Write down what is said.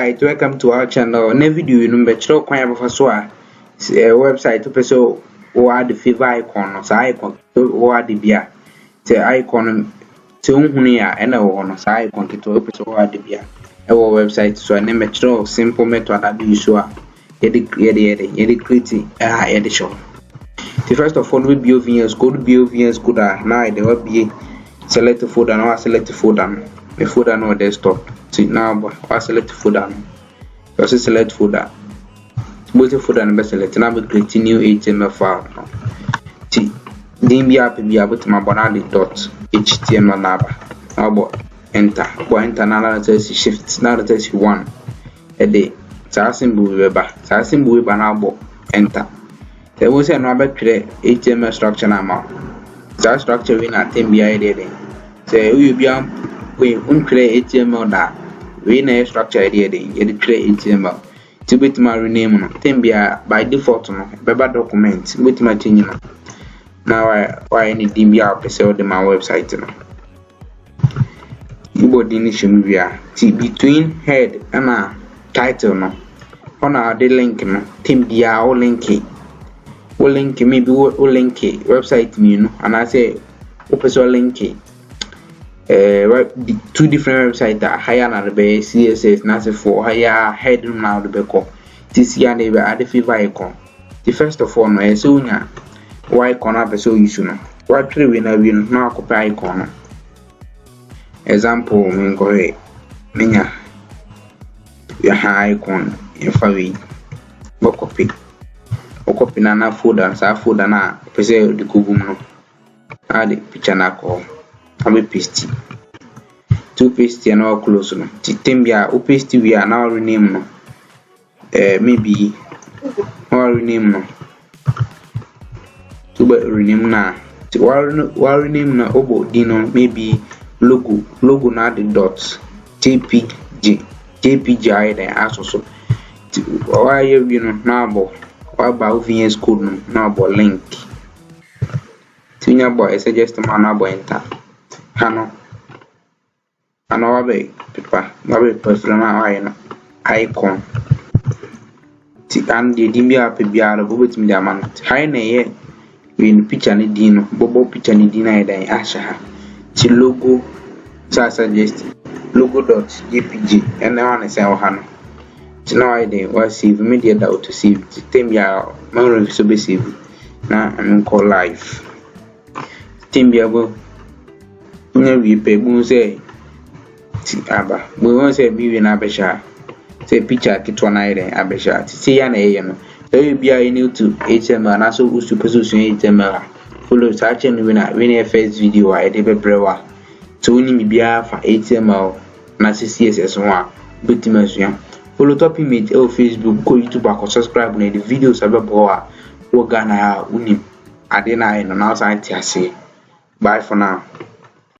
Alright, welcome to our channel. In video you number chiro kwan abafa so a website to person or add the Favicon so icon or add the bia. The icon to unhunu ya ena wo no so icon to person or add the bia. Our website so na me chiro simple method that you so a yedi create show. The first of all we BOVS code now there will be select folder now select folder. The folder no desktop. See now I select folder. You select folder. Both folder and select now we create new HTML file. See then be able to my banana .html now enter. Go enter now that shift now that 1. A day. So symbol we now enter. There was another create HTML structure now. That structure we not be there. So you be we create HTML that we na structure idea dey you create HTML to bit my rename no then be by default no beba document bit my change no now why any be person on my website no you body ni show me between head and title no on the link no then be all link maybe we link website me no and I say person link two different websites that higher than the CSS now for higher head now the back this year they were at the Favicon. The first of all no so nya why corner so issue no what three we now copy icon example me go here menya ya icon in fawi go copy na folder sa folder na pese the kubum no add picture na ko I paste to paste and all close no tembia o paste we are now rename no maybe or rename no to rename na to rename na obo dino maybe logo na the dots jpg I then also why you know now about VS code no now about link tunya boy suggest man now enter Hano wabe paper prefer icon ti and the dimbia pe biara bo betimi da man high na ye we picture ni dino bobo picture ni dina dan asha ti logo so suggest logo.jpg and now one say hano ti now I dey was save media da auto save ti tembia man so be save na am call live tembia bo we pay say aba we won say be na abesha say picture kitwa na ire abesha say ya na ye no so you be new to HTML na so use position HTML follow search and we first video I dey brewa so ni mi bia fa HTML na CSS one betima so follow top image o Facebook ko YouTube ko subscribe na the videos abebo a wo Ghana unim ade na no now say bye for now.